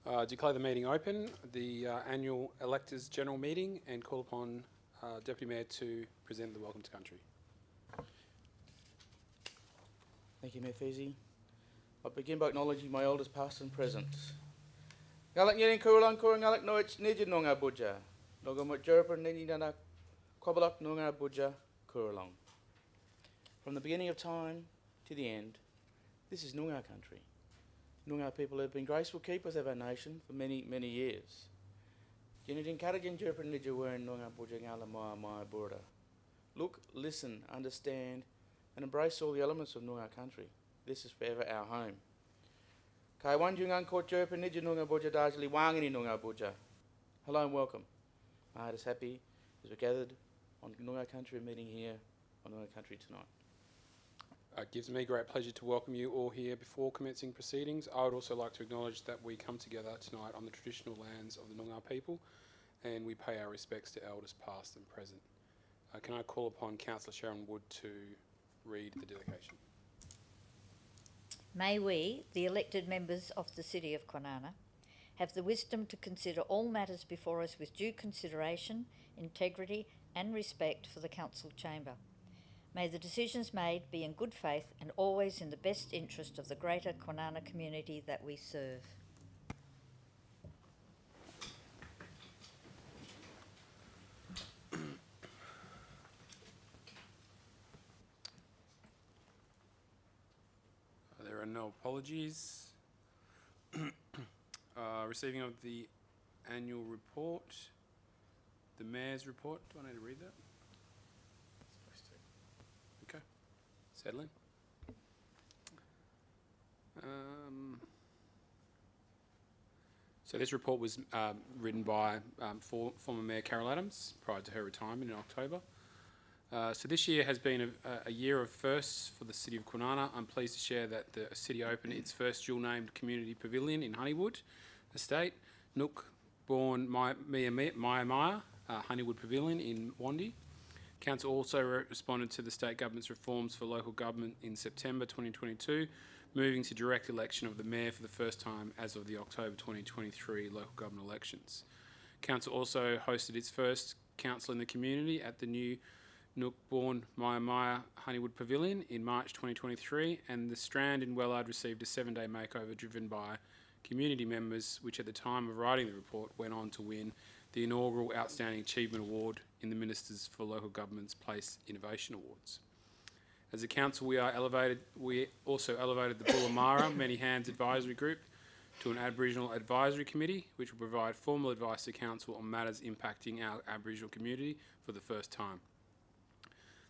Declare the meeting open, the annual Electors General Meeting, and call upon Deputy Mayor to present the Welcome to Country. Thank you, Mayor Feasy. I'll begin by acknowledging my elders past and present. Ngalak nyiring kurulang kurang ngalak noich niji nunga buja. Nogomot jerper nini nana kwabalak nunga buja kurulang. From the beginning of time to the end, this is Noongar country. Noongar people have been graceful keepers of our nation for many, many years. Look, listen, understand, and embrace all the elements of Noongar country. This is forever our home. Hello and welcome. My heart is happy as we're gathered on Noongar country, meeting here on Noongar country tonight. It gives me great pleasure to welcome you all here before commencing proceedings. I would also like to acknowledge that we come together tonight on the traditional lands of the Noongar people and we pay our respects to elders past and present. Can I call upon Councillor Sharon Wood to read the dedication? May we, the elected members of the City of Kwinana, have the wisdom to consider all matters before us with due consideration, integrity and respect for the Council Chamber. May the decisions made be in good faith and always in the best interest of the greater Kwinana community that we serve. There are no apologies. Receiving of the annual report, the Mayor's report. Do I need to read that? Okay. Settling. So this report was written by former Mayor Carol Adams prior to her retirement in October. So this year has been a year of firsts for the City of Kwinana. I'm pleased to share that the City opened its first dual-named community pavilion in Honeywood Estate, Nook Born Maya Honeywood Pavilion in Wandi. Council also responded to the State Government's reforms for local government in September 2022, moving to direct election of the Mayor for the first time as of the October 2023 local government elections. Council also hosted its first council in the community at the new Nook Born Maya Honeywood Pavilion in March 2023, and the Strand in Wellard received a 7-day makeover driven by community members, which at the time of writing the report went on to win the inaugural Outstanding Achievement Award in the Ministers for Local Government's Place Innovation Awards. As a council, we also elevated the Bullamara Many Hands Advisory Group to an Aboriginal Advisory Committee, which will provide formal advice to council on matters impacting our Aboriginal community for the first time.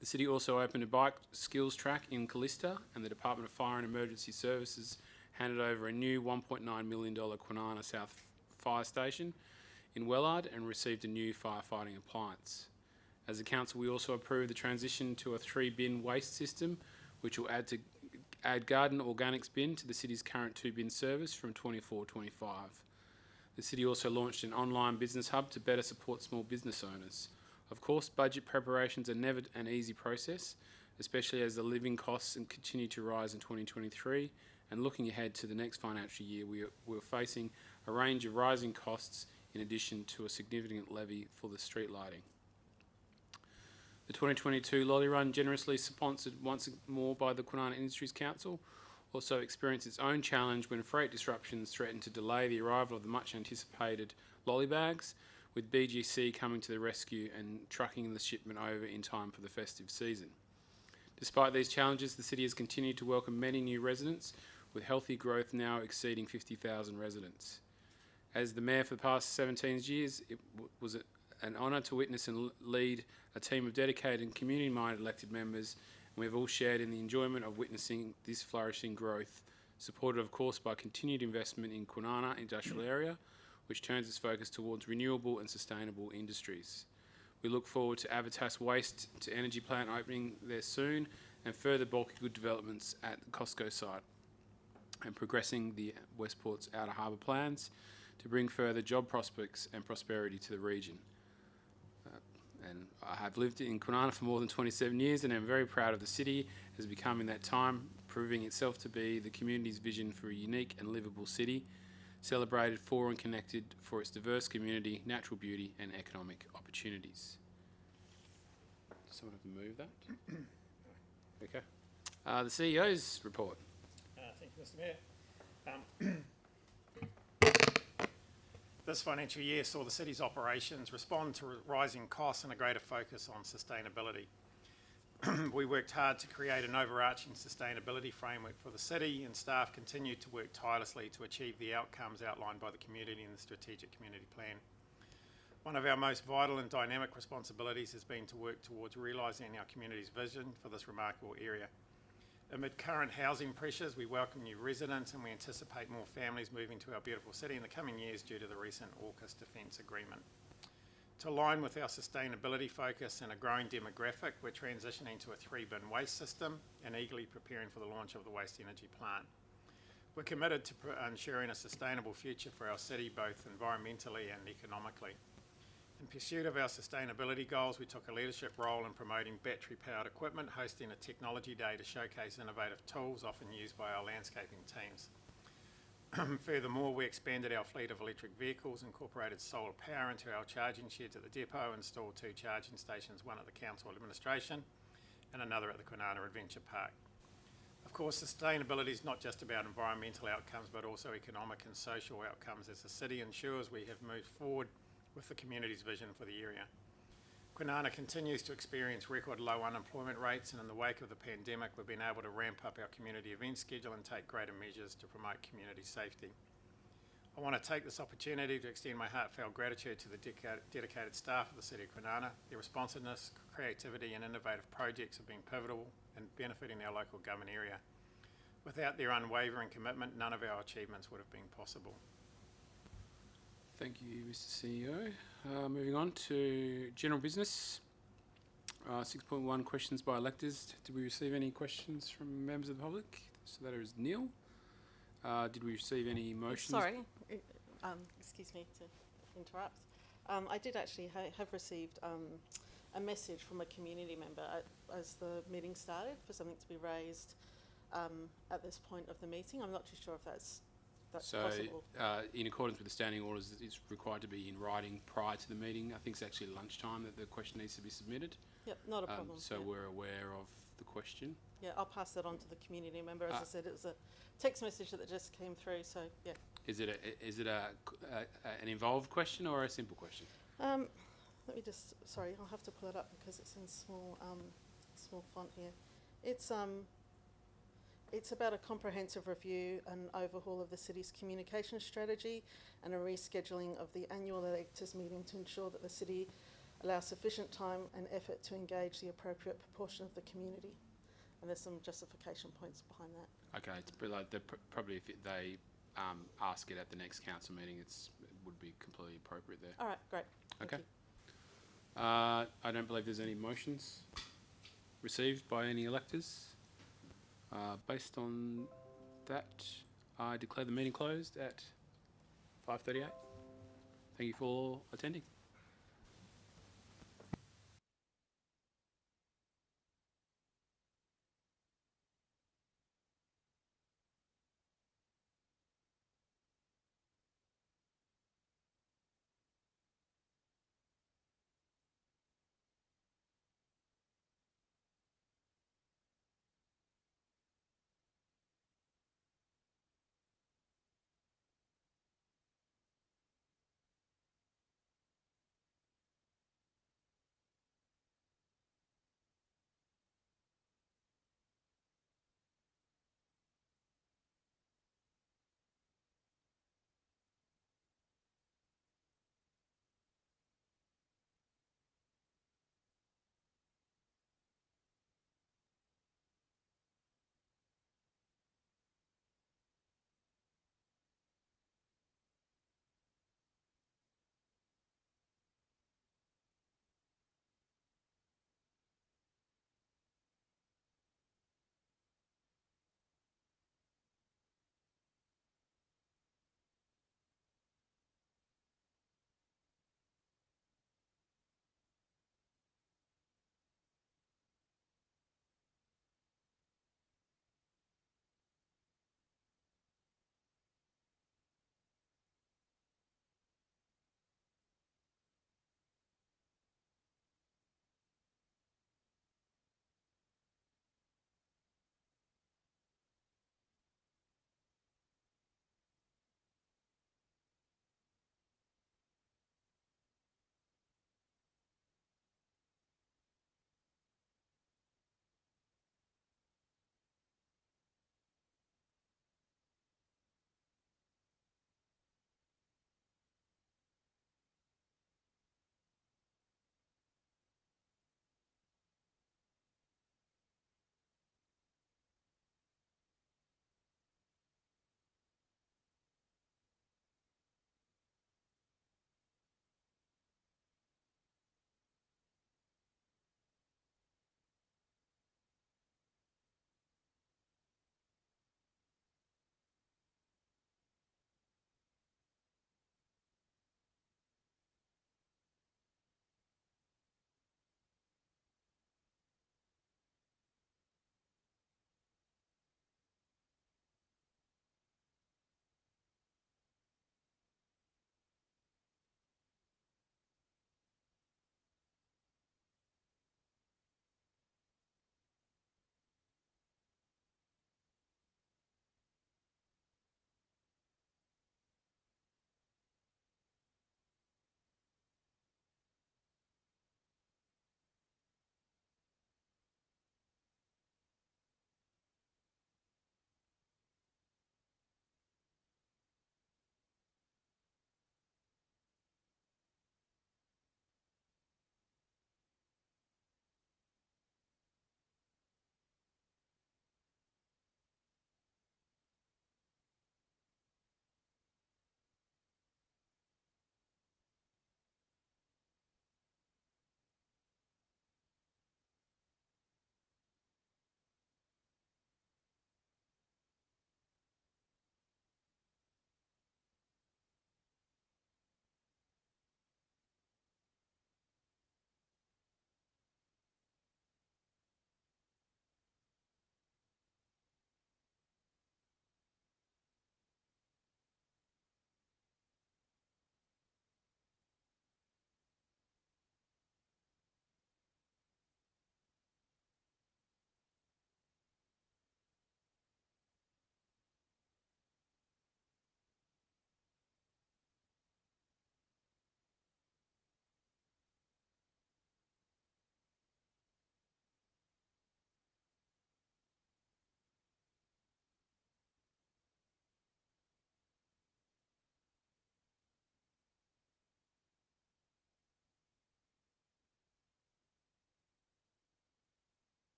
The City also opened a bike skills track in Callista, and the Department of Fire and Emergency Services handed over a new $1.9 million Kwinana South Fire Station in Wellard and received a new firefighting appliance. As a council, we also approved the transition to a 3-bin waste system, which will add garden organics bin to the City's current 2-bin service from 24-25. The City also launched an online business hub to better support small business owners. Of course, budget preparations are never an easy process, especially as the living costs continue to rise in 2023, and looking ahead to the next financial year, we're facing a range of rising costs in addition to a significant levy for the street lighting. The 2022 Lolly Run, generously sponsored once more by the Kwinana Industries Council, also experienced its own challenge when freight disruptions threatened to delay the arrival of the much anticipated lolly bags, with BGC coming to the rescue and trucking the shipment over in time for the festive season. Despite these challenges, the City has continued to welcome many new residents, with healthy growth now exceeding 50,000 residents. As the Mayor for the past 17 years, it was an honour to witness and lead a team of dedicated and community-minded elected members, and we've all shared in the enjoyment of witnessing this flourishing growth, supported of course by continued investment in Kwinana industrial area, which turns its focus towards renewable and sustainable industries. We look forward to Avitas Waste to Energy plant opening there soon, and further bulky good developments at the Costco site, and progressing the Westport's outer harbour plans to bring further job prospects and prosperity to the region. And I have lived in Kwinana for more than 27 years, and I'm very proud of the City as become in that time, proving itself to be the community's vision for a unique and livable city. celebrated for and connected for its diverse community, natural beauty and economic opportunities. Does someone have to move that? Okay. The CEO's report. Thank you, Mr. Mayor. This financial year saw the city's operations respond to rising costs and a greater focus on sustainability. We worked hard to create an overarching sustainability framework for the city, and staff continued to work tirelessly to achieve the outcomes outlined by the community in the Strategic Community Plan. One of our most vital and dynamic responsibilities has been to work towards realising our community's vision for this remarkable area. Amid current housing pressures, we welcome new residents and we anticipate more families moving to our beautiful city in the coming years due to the recent AUKUS Defence Agreement. To align with our sustainability focus and a growing demographic, we're transitioning to a 3-bin waste system and eagerly preparing for the launch of the waste energy plant. We're committed to ensuring a sustainable future for our city, both environmentally and economically. In pursuit of our sustainability goals, we took a leadership role in promoting battery-powered equipment, hosting a technology day to showcase innovative tools often used by our landscaping teams. Furthermore, we expanded our fleet of electric vehicles, incorporated solar power into our charging sheds at the depot, installed 2 charging stations, one at the council administration and another at the Kwinana Adventure Park. Of course, sustainability is not just about environmental outcomes, but also economic and social outcomes as the city ensures we have moved forward with the community's vision for the area. Kwinana continues to experience record low unemployment rates, and in the wake of the pandemic, we've been able to ramp up our community event schedule and take greater measures to promote community safety. I want to take this opportunity to extend my heartfelt gratitude to the dedicated staff of the City of Kwinana. Their responsiveness, creativity and innovative projects have been pivotal in benefiting our local government area. Without their unwavering commitment, none of our achievements would have been possible. Thank you, Mr. CEO. Moving on to general business. 6.1 questions by electors. Did we receive any questions from members of the public? So that is nil. Did we receive any motions? Sorry, excuse me to interrupt. I did actually have received a message from a community member as the meeting started for something to be raised at this point of the meeting. I'm not too sure if that's possible. In accordance with the standing orders, it's required to be in writing prior to the meeting. I think it's actually lunchtime that the question needs to be submitted. Yep, not a problem. So yeah. We're aware of the question. Yeah, I'll pass that on to the community member. As I said, it was a text message that just came through, so yeah. Is it an involved question or a simple question? Let me just, sorry, I'll have to pull it up because it's in small font here. It's about a comprehensive review and overhaul of the city's communication strategy and a rescheduling of the annual electors meeting to ensure that the city allows sufficient time and effort to engage the appropriate proportion of the community. And there's some justification points behind that. Okay, it's like probably if they ask it at the next council meeting, it would be completely appropriate there. All right, great. Thank Okay. you. I don't believe there's any motions received by any electors. Based on that, I declare the meeting closed at 5:38. Thank you for attending.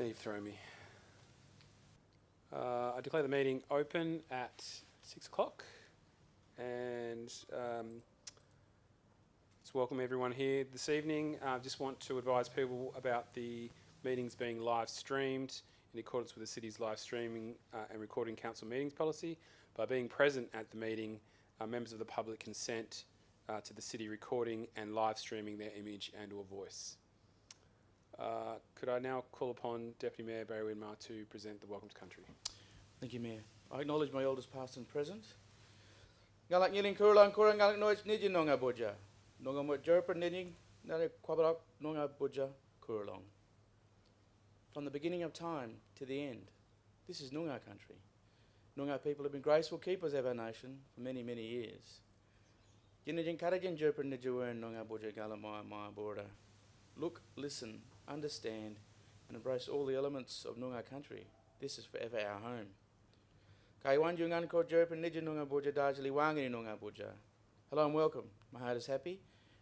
Now you've thrown me. I declare the meeting open at 6 o'clock, and let's welcome everyone here this evening. I just want to advise people about the meetings being live streamed in accordance with the city's live streaming and recording council meetings policy. By being present at the meeting, members of the public consent to the city recording and live streaming their image and or voice. Could I now call upon Deputy Mayor Barry Winmar to present the Welcome to Country? Thank you, Mayor. I acknowledge my elders past and present. Ngalak ngiling kurulang kurang ngalak noich niji nonga boja. Nonga mo jerper nijing nare kwabalak nonga boja kurulong. From the beginning of time to the end, this is Noongar country. Noongar people have been graceful keepers of our nation for many, many years. Jinajin karajin jerper nijuwen nonga boja galamaya maya border. Look, listen, understand, and embrace all the elements of Noongar country. This is forever our home. Kaiwan jungan ko jerper niji nonga boja dajali wangini nonga boja. Hello and welcome. My heart is happy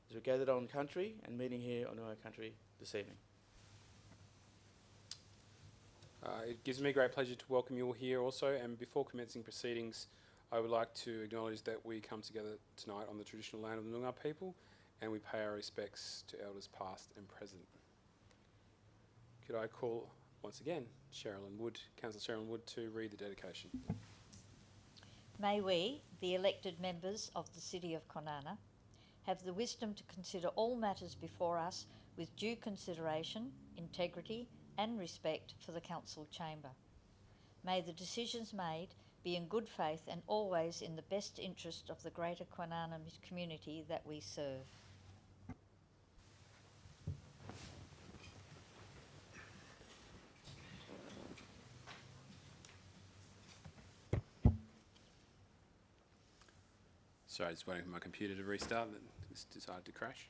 as we gathered on country and meeting here on Noongar country this evening. It gives me great pleasure to welcome you all here also, and before commencing proceedings, I would like to acknowledge that we come together tonight on the traditional land of the Noongar people, and we pay our respects to elders past and present. Could I call once again Councillor Sherilyn Wood to read the dedication. May we, the elected members of the City of Kwinana, have the wisdom to consider all matters before us with due consideration, integrity and respect for the Council Chamber. May the decisions made be in good faith and always in the best interest of the greater Kwinana community that we serve. Sorry, just waiting for my computer to restart. It's decided to crash.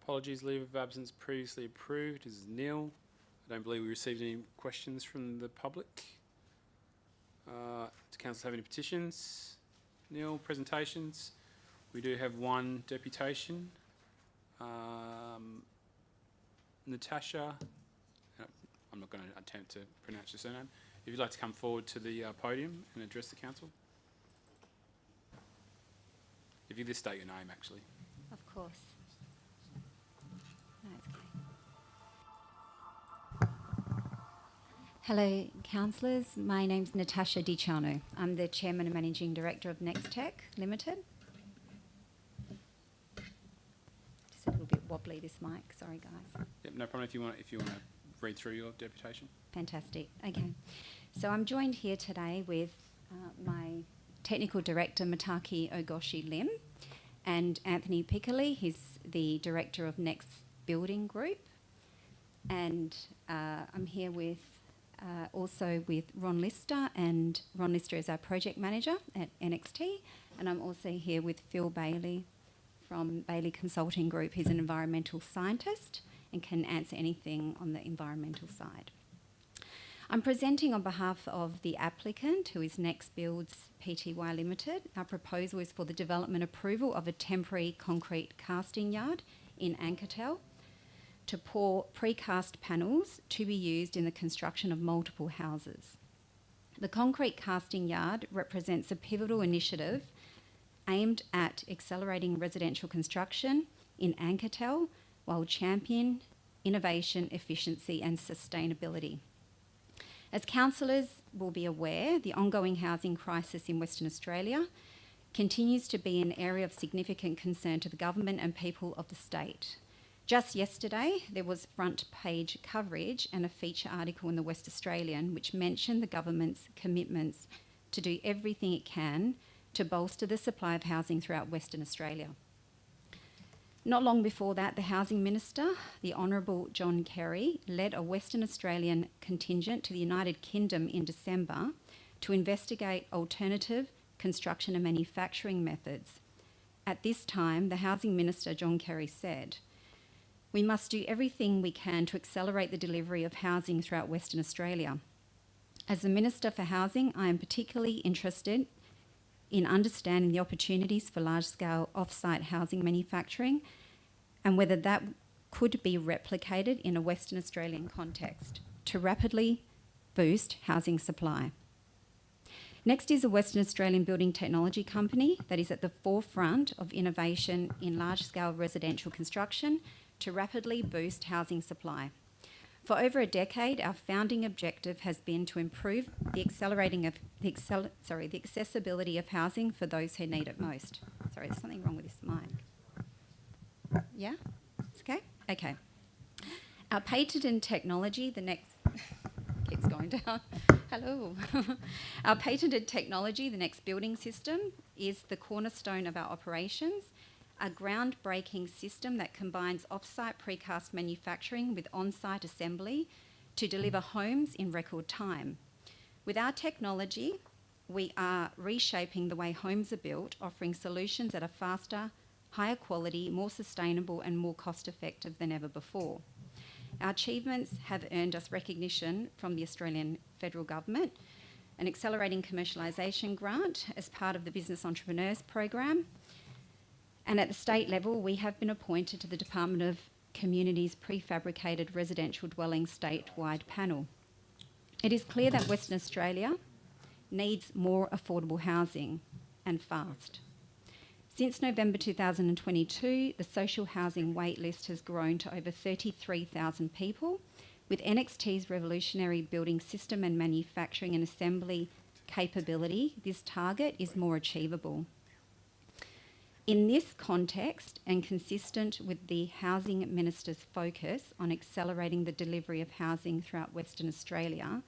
Apologies, leave of absence previously approved is nil. I don't believe we received any questions from the public. Do council have any petitions? Nil. Presentations. We do have one deputation. Natasha, I'm not going to attempt to pronounce your surname. If you'd like to come forward to the podium and address the council. If you just state your name, actually. Of course. No, it's okay. Hello, councillors. My name's Natasha DiCiano. I'm the Chairman and Managing Director of Nextech Limited. Just a little bit wobbly, this mic. Sorry, guys. Yep, no problem. If you want to read through your deputation. Fantastic. Okay. So I'm joined here today with my Technical Director, Mataki Ogoshi Lim, and Anthony Piccoli. He's the Director of Next Building Group. And I'm here with also with Ron Lister, and Ron Lister is our Project Manager at NXT. And I'm also here with Phil Bailey from Bailey Consulting Group. He's an environmental scientist and can answer anything on the environmental side. I'm presenting on behalf of the applicant, who is Next Builds Pty Limited. Our proposal is for the development approval of a temporary concrete casting yard in Ankertel to pour precast panels to be used in the construction of multiple houses. The concrete casting yard represents a pivotal initiative aimed at accelerating residential construction in Ankertel while championing innovation, efficiency and sustainability. As councillors will be aware, the ongoing housing crisis in Western Australia continues to be an area of significant concern to the government and people of the state. Just yesterday, there was front page coverage and a feature article in the West Australian which mentioned the government's commitments to do everything it can to bolster the supply of housing throughout Western Australia. Not long before that, the Housing Minister, the Honourable John Kerry, led a Western Australian contingent to the United Kingdom in December to investigate alternative construction and manufacturing methods. At this time, the Housing Minister, John Kerry, said, "We must do everything we can to accelerate the delivery of housing throughout Western Australia. As the Minister for Housing, I am particularly interested in understanding the opportunities for large-scale off-site housing manufacturing and whether that could be replicated in a Western Australian context to rapidly boost housing supply. Next is a Western Australian building technology company that is at the forefront of innovation in large-scale residential construction to rapidly boost housing supply. For over a decade, our founding objective has been to improve the accessibility of housing for those who need it most. Sorry, there's something wrong with this mic. Yeah? It's okay? Okay. Our patented technology, the next keeps going down. Hello. Our patented technology, the Next Building System, is the cornerstone of our operations, a groundbreaking system that combines off-site precast manufacturing with on-site assembly to deliver homes in record time. With our technology, we are reshaping the way homes are built, offering solutions that are faster, higher quality, more sustainable and more cost-effective than ever before. Our achievements have earned us recognition from the Australian Federal Government, an accelerating commercialisation grant as part of the Business Entrepreneurs Program, and at the state level, we have been appointed to the Department of Communities Prefabricated Residential Dwelling Statewide Panel. It is clear that Western Australia needs more affordable housing, and fast. Since November 2022, the social housing wait list has grown to over 33,000 people. With NXT's revolutionary building system and manufacturing and assembly capability, this target is more achievable. In this context, and consistent with the Housing Minister's focus on accelerating the delivery of housing throughout Western Australia,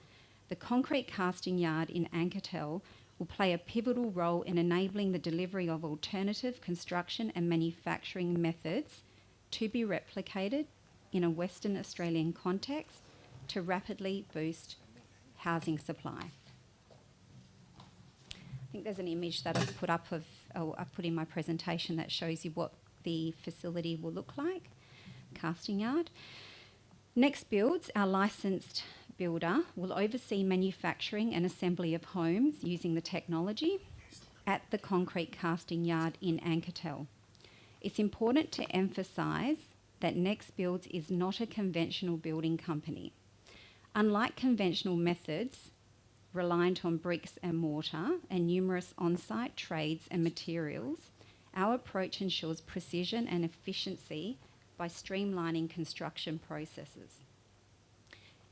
the concrete casting yard in Anketel will play a pivotal role in enabling the delivery of alternative construction and manufacturing methods to be replicated in a Western Australian context to rapidly boost housing supply. I think there's an image that I've put up I've put in my presentation that shows you what the facility will look like, casting yard. Next Builds, our licensed builder, will oversee manufacturing and assembly of homes using the technology at the concrete casting yard in Anketel. It's important to emphasise that Next Builds is not a conventional building company. Unlike conventional methods reliant on bricks and mortar and numerous on-site trades and materials, our approach ensures precision and efficiency by streamlining construction processes.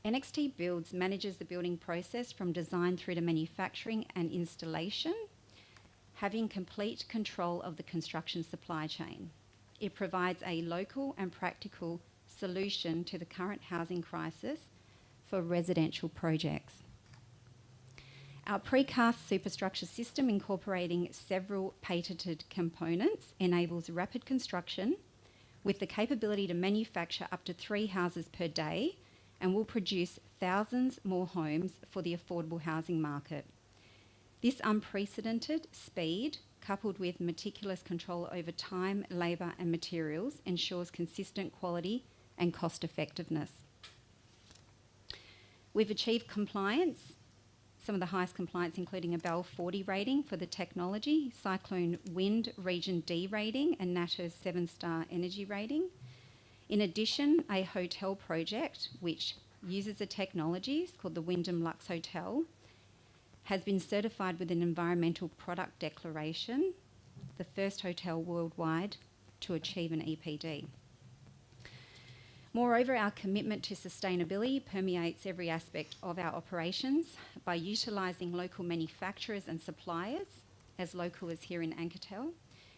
NXT Builds manages the building process from design through to manufacturing and installation, having complete control of the construction supply chain. It provides a local and practical solution to the current housing crisis for residential projects. Our precast superstructure system, incorporating several patented components, enables rapid construction with the capability to manufacture up to 3 houses per day and will produce thousands more homes for the affordable housing market. This unprecedented speed, coupled with meticulous control over time, labour and materials, ensures consistent quality and cost effectiveness. We've achieved compliance, some of the highest compliance including a BEL 40 rating for the technology, Cyclone Wind Region D rating and NATA's 7-star energy rating. In addition, a hotel project which uses the technologies called the Wyndham Lux Hotel has been certified with an environmental product declaration, the first hotel worldwide to achieve an EPD. Moreover, our commitment to sustainability permeates every aspect of our operations by utilising local manufacturers and suppliers, as local as here in Anketel,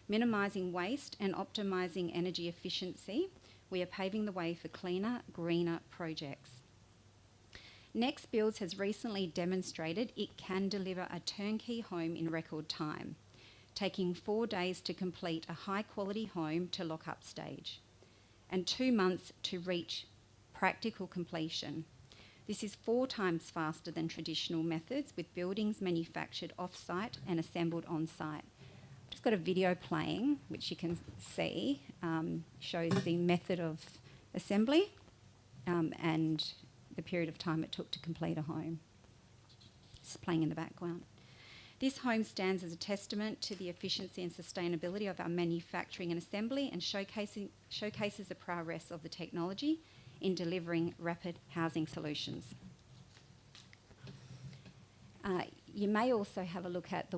minimising waste and optimising energy efficiency. We are paving the way for cleaner, greener projects. Next Builds has recently demonstrated it can deliver a turnkey home in record time, taking 4 days to complete a high-quality home to lock-up stage, and 2 months to reach practical completion. This is 4 times faster than traditional methods, with buildings manufactured off-site and assembled on-site. I've just got a video playing, which you can see, shows the method of assembly and the period of time it took to complete a home. It's playing in the background. This home stands as a testament to the efficiency and sustainability of our manufacturing and assembly, and showcases the prowess of the technology in delivering rapid housing solutions. You may also have a look at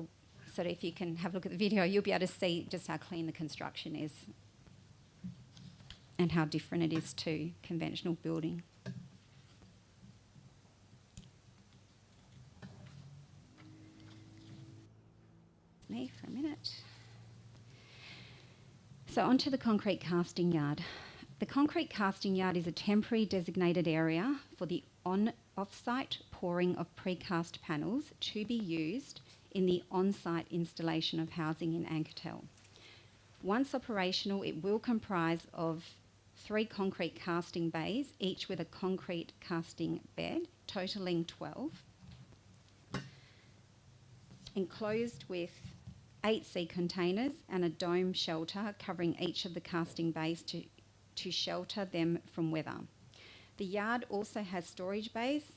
so if you can have a look at the video, you'll be able to see just how clean the construction is and how different it is to conventional building. Me for a minute. So onto the concrete casting yard. The concrete casting yard is a temporary designated area for the off-site pouring of precast panels to be used in the on-site installation of housing in Anketel. Once operational, it will comprise of 3 concrete casting bays, each with a concrete casting bed, totalling 12, enclosed with 8 sea containers and a dome shelter covering each of the casting bays to shelter them from weather. The yard also has storage bays,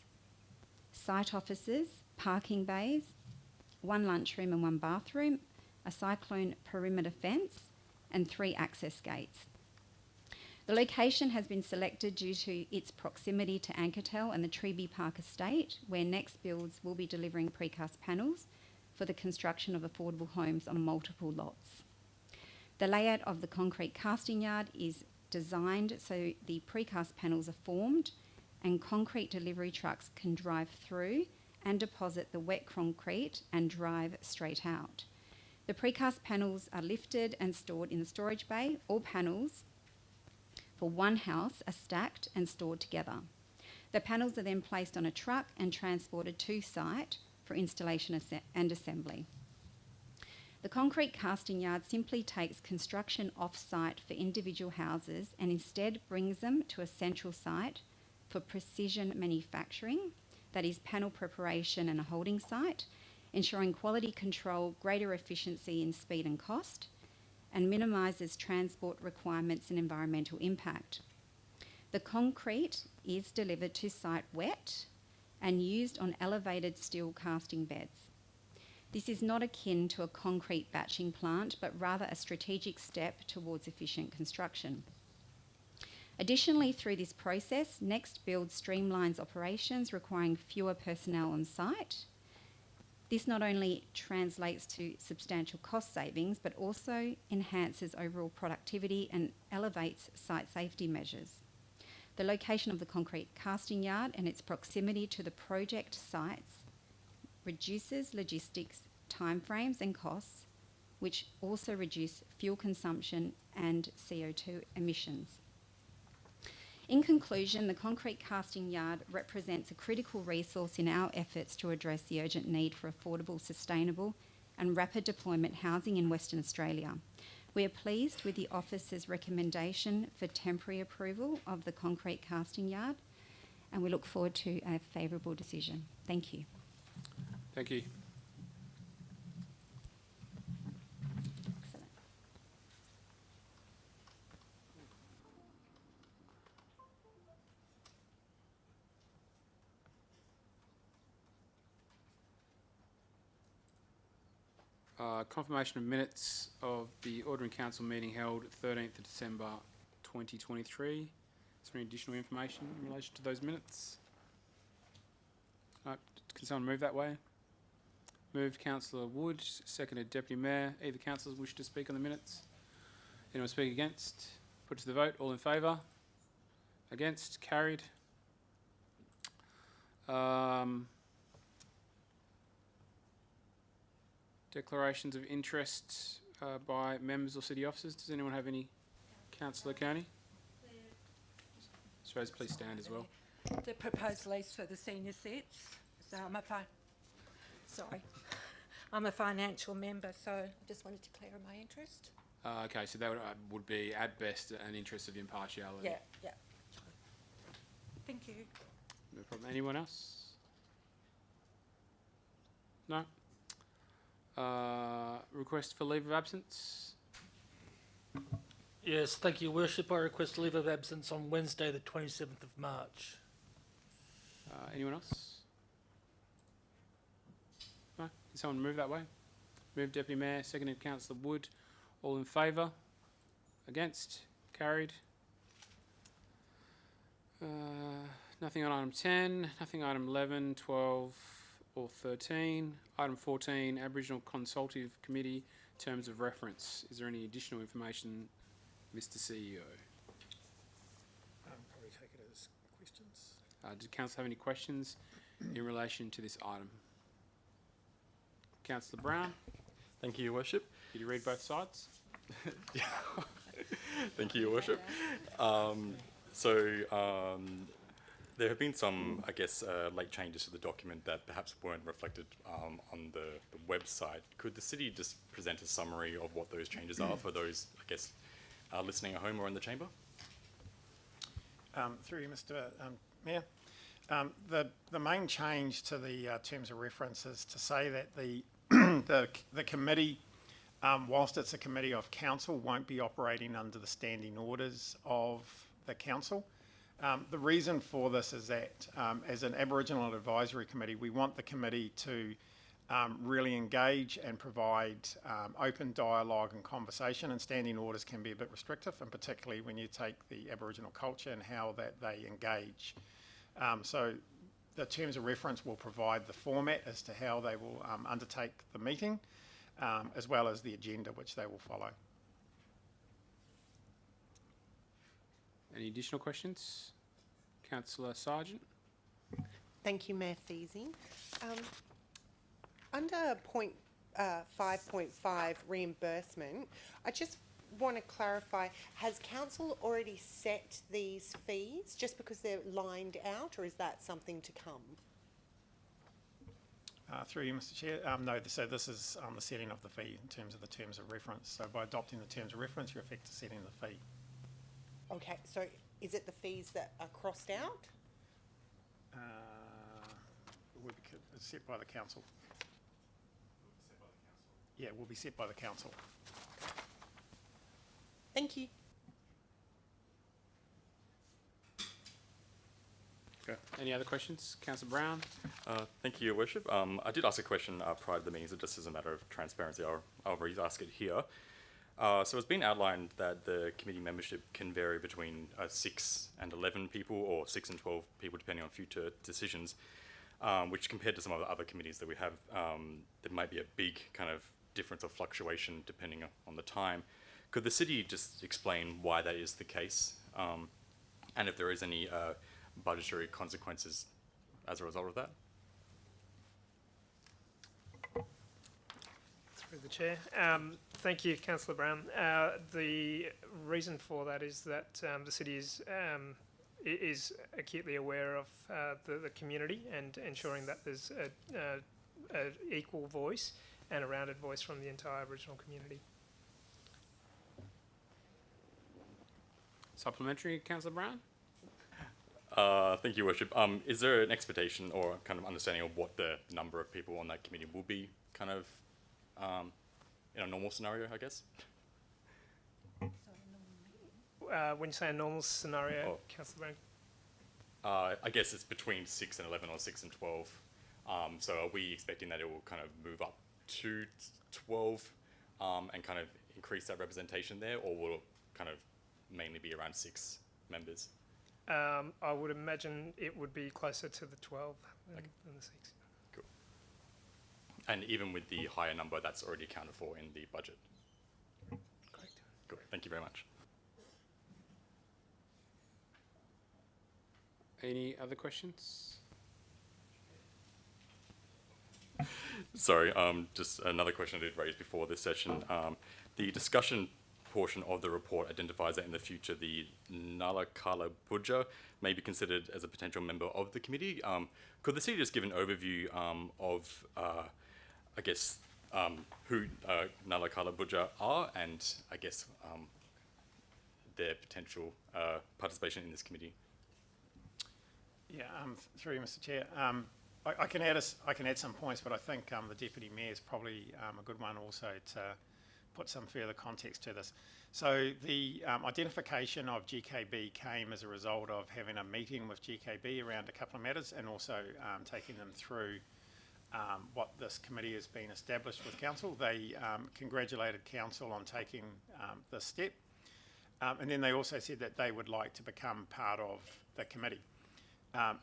site offices, parking bays, 1 lunchroom and 1 bathroom, a cyclone perimeter fence, and 3 access gates. The location has been selected due to its proximity to Anketel and the Treeby Park estate, where Next Builds will be delivering precast panels for the construction of affordable homes on multiple lots. The layout of the concrete casting yard is designed so the precast panels are formed and concrete delivery trucks can drive through and deposit the wet concrete and drive straight out. The precast panels are lifted and stored in the storage bay. All panels for one house are stacked and stored together. The panels are then placed on a truck and transported to site for installation and assembly. The concrete casting yard simply takes construction off-site for individual houses and instead brings them to a central site for precision manufacturing, that is panel preparation and a holding site, ensuring quality control, greater efficiency in speed and cost, and minimises transport requirements and environmental impact. The concrete is delivered to site wet and used on elevated steel casting beds. This is not akin to a concrete batching plant, but rather a strategic step towards efficient construction. Additionally, through this process, Next Build streamlines operations requiring fewer personnel on site. This not only translates to substantial cost savings, but also enhances overall productivity and elevates site safety measures. The location of the concrete casting yard and its proximity to the project sites reduces logistics, timeframes and costs, which also reduce fuel consumption and CO2 emissions. In conclusion, the concrete casting yard represents a critical resource in our efforts to address the urgent need for affordable, sustainable and rapid deployment housing in Western Australia. We are pleased with the Office's recommendation for temporary approval of the concrete casting yard, and we look forward to a favourable decision. Thank you. Thank you. Excellent. Confirmation of minutes of the Ordering Council meeting held 13th of December 2023. Is there any additional information in relation to those minutes? No. Can someone move that way? Moved Councillor Wood, seconded Deputy Mayor. Either councillors wish to speak on the minutes? Anyone speak against? Put to the vote. All in favour? Against? Carried. Declarations of interest by members or city officers. Does anyone have any? Councillor Kearney? Suppose please stand as well. The proposed lease for the senior sets. So I'm a financial member, so I just wanted to clear my interest. Okay, so that would be at best an interest of impartiality. Yeah. Thank you. No problem. Anyone else? No? Request for leave of absence? Yes, thank you, Worship. I request leave of absence on Wednesday, the 27th of March. Anyone else? No? Can someone move that way? Moved Deputy Mayor, seconded Councillor Wood. All in favour? Against? Carried. Nothing on item 10, nothing on item 11, 12 or 13. Item 14, Aboriginal Consultative Committee, terms of reference. Is there any additional information, Mr CEO? Probably take it as questions. Did Council have any questions in relation to this item? Councillor Brown, Thank you, Your Worship. did you read both sides? Thank you, Your Worship. There have been some, I guess, late changes to the document that perhaps weren't reflected on the website. Could the city just present a summary of what those changes are for those, I guess, listening at home or in the chamber? Through you, Mr. Mayor. The main change to the terms of reference is to say that the committee, whilst it's a committee of council, won't be operating under the standing orders of the council. The reason for this is that as an Aboriginal Advisory Committee, we want the committee to really engage and provide open dialogue and conversation, and standing orders can be a bit restrictive, and particularly when you take the Aboriginal culture and how that they engage. So the terms of reference will provide the format as to how they will undertake the meeting, as well as the agenda which they will follow. Any additional questions? Councillor Sargent? Thank you, Mayor Feasy. Under point 5.5 reimbursement, I just want to clarify, has council already set these fees just because they're lined out, or is that something to come? Through you, Mr. Chair. No, so this is the setting of the fee in terms of the terms of reference. So by adopting the terms of reference, you're effectively setting the fee. Okay, so is it the fees that are crossed out? It's set by the council. Yeah, it will be set by the council. Thank you. Okay. Any other questions? Councillor Brown? Thank you, Your Worship. I did ask a question prior to the meeting, so just as a matter of transparency, I'll re-ask it here. So it's been outlined that the committee membership can vary between 6 and 11 people, or 6 and 12 people, depending on future decisions, which compared to some of the other committees that we have, there might be a big kind of difference or fluctuation depending on the time. Could the city just explain why that is the case, and if there is any budgetary consequences as a result of that? Through the chair. Thank you, Councillor Brown. The reason for that is that the city is acutely aware of the community and ensuring that there's an equal voice and a rounded voice from the entire Aboriginal community. Supplementary, Councillor Brown? Thank you, Your Worship. Is there an expectation or kind of understanding of what the number of people on that committee will be, kind of in a normal scenario, I guess? When you say a normal scenario, Councillor Brown? I guess it's between 6 and 11 or 6 and 12. So are we expecting that it will kind of move up to 12 and kind of increase that representation there, or will it kind of mainly be around 6 members? I would imagine it would be closer to the 12 than the 6. Cool. And even with the higher number, that's already accounted for in the budget? Correct. Cool. Thank you very much. Any other questions? Sorry, just another question I did raise before this session. The discussion portion of the report identifies that in the future the Ngalakala Budja may be considered as a potential member of the committee. Could the city just give an overview of, I guess, who Ngalakala Budja are, and I guess their potential participation in this committee? Yeah, through you, Mr. Chair. I can add some points, but I think the Deputy Mayor is probably a good one also to put some further context to this. So the identification of GKB came as a result of having a meeting with GKB around a couple of matters, and also taking them through what this committee has been established with council. They congratulated council on taking this step. And then they also said that they would like to become part of the committee.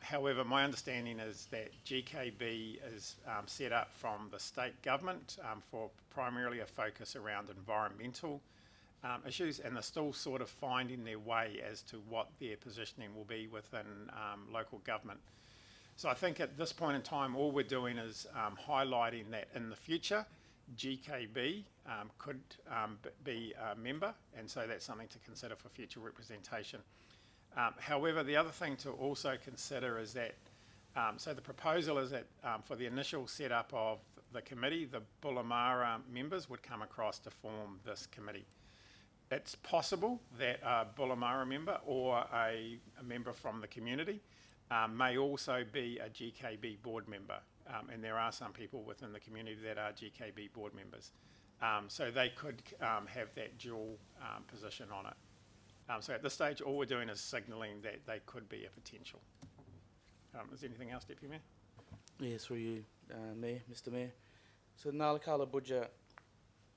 However, my understanding is that GKB is set up from the state government for primarily a focus around environmental issues, and they're still sort of finding their way as to what their positioning will be within local government. So I think at this point in time, all we're doing is highlighting that in the future, GKB could be a member, and so that's something to consider for future representation. However, the other thing to also consider is that, so the proposal is that for the initial setup of the committee, the Bullamara members would come across to form this committee. It's possible that a Bullamara member or a member from the community may also be a GKB board member, and there are some people within the community that are GKB board members. So they could have that dual position on it. So at this stage, all we're doing is signalling that they could be a potential. Is there anything else, Deputy Mayor? Yeah, through you, Mayor, Mr. Mayor. So the Ngalakala Budja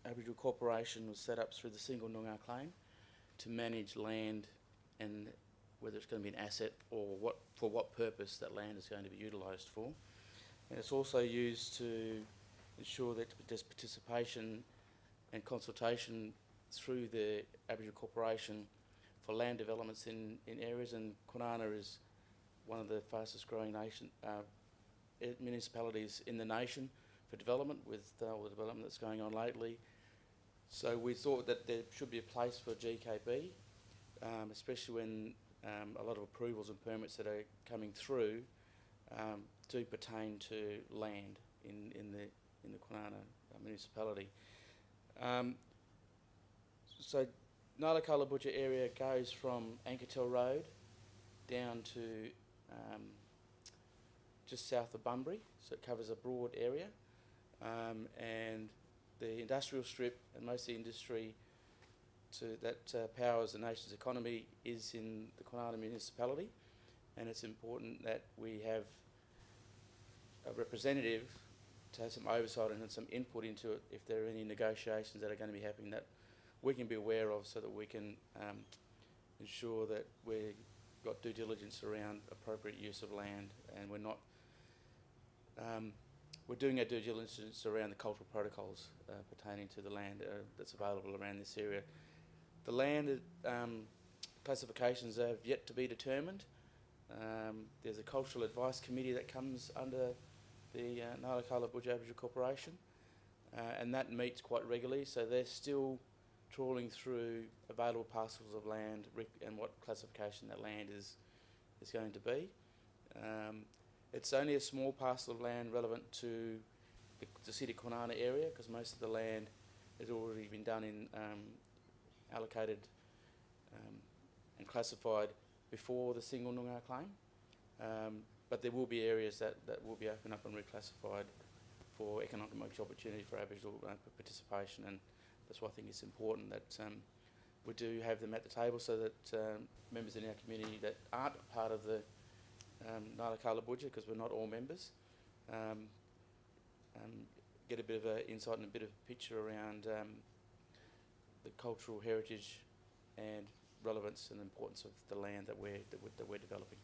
Aboriginal Corporation was set up through the single Noongar claim to manage land and whether it's going to be an asset or for what purpose that land is going to be utilised for. And it's also used to ensure that there's participation and consultation through the Aboriginal Corporation for land developments in areas, and Kwinana is one of the fastest growing municipalities in the nation for development, with all the development that's going on lately. So we thought that there should be a place for GKB, especially when a lot of approvals and permits that are coming through do pertain to land in the Kwinana municipality. So Ngalakala Budja area goes from Anketel Road down to just south of Bunbury, so it covers a broad area, and the industrial strip and most of the industry that powers the nation's economy is in the Kwinana municipality, and it's important that we have a representative to have some oversight and some input into it if there are any negotiations that are going to be happening that we can be aware of, so that we can ensure that we've got due diligence around appropriate use of land, and we're not we're doing our due diligence around the cultural protocols pertaining to the land that's available around this area. The land classifications have yet to be determined. There's a cultural advice committee that comes under the Ngalakala Budja Aboriginal Corporation, and that meets quite regularly, so they're still trawling through available parcels of land and what classification that land is going to be. It's only a small parcel of land relevant to the city Kwinana area, because most of the land has already been done in allocated and classified before the single Noongar claim. But there will be areas that will be opened up and reclassified for economic opportunity for Aboriginal participation, and that's why I think it's important that we do have them at the table, so that members in our community that aren't part of the Ngalakala Budja, because we're not all members, get a bit of an insight and a bit of a picture around the cultural heritage and relevance and importance of the land that we're developing.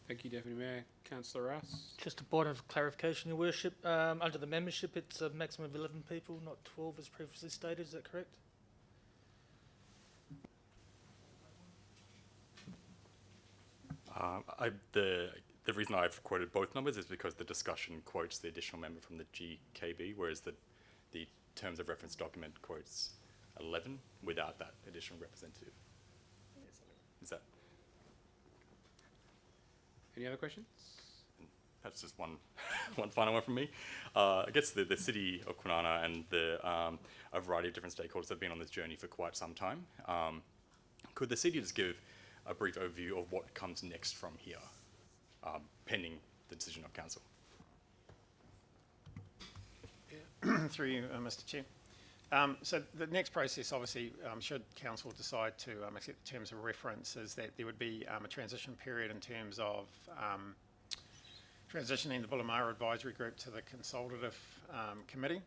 Thank you, Deputy Mayor. Councillor Rouse. Just a point of clarification, Your Worship. Under the membership, it's a maximum of 11 people, not 12 as previously stated. Is that correct? The reason I've quoted both numbers is because the discussion quotes the additional member from the GKB, whereas the terms of reference document quotes 11 without that additional representative. Is that? Any other questions? That's just one final one from me. I guess the city of Kwinana and a variety of different stakeholders have been on this journey for quite some time. Could the city just give a brief overview of what comes next from here, pending the decision of council? Through you, Mr. Chair. So the next process, obviously, should council decide to accept the terms of reference, is that there would be a transition period in terms of transitioning the Bullamara Advisory Group to the consultative committee,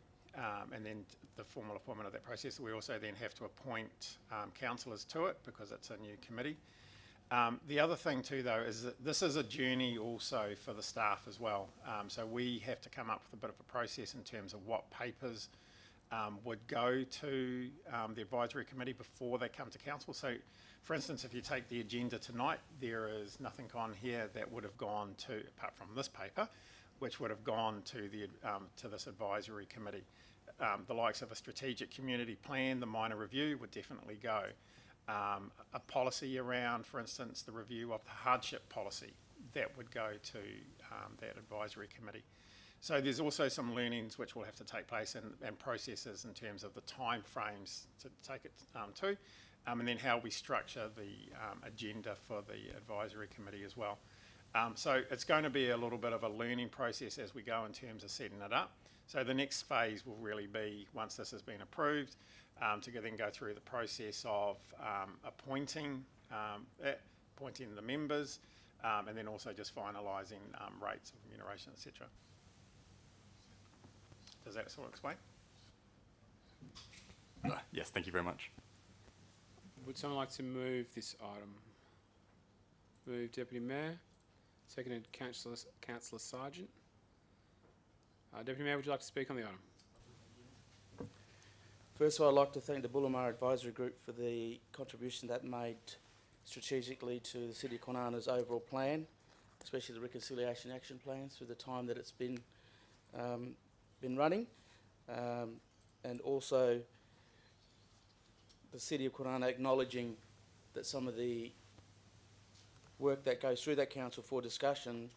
and then the formal appointment of that process. We also then have to appoint councillors to it because it's a new committee. The other thing too, though, is that this is a journey also for the staff as well. So we have to come up with a bit of a process in terms of what papers would go to the advisory committee before they come to council. So, for instance, if you take the agenda tonight, there is nothing on here that would have gone to, apart from this paper, which would have gone to the to this advisory committee. The likes of a strategic community plan, the minor review would definitely go. A policy around, for instance, the review of the hardship policy, that would go to that advisory committee. So there's also some learnings which will have to take place and processes in terms of the time frames to take it to, and then how we structure the agenda for the advisory committee as well. So it's going to be a little bit of a learning process as we go in terms of setting it up. So the next phase will really be, once this has been approved, to then go through the process of appointing the members, and then also just finalising rates of remuneration, etc. Does that sort of explain? Yes, thank you very much. Would someone like to move this item? Move Deputy Mayor. Seconded Councillor Sargent. Deputy Mayor, would you like to speak on the item? First of all, I'd like to thank the Bullamara Advisory Group for the contribution that made strategically to the City of Kwinana's overall plan, especially the Reconciliation Action Plan through the time that it's been running, and also the City of Kwinana acknowledging that some of the work that goes through that council for discussion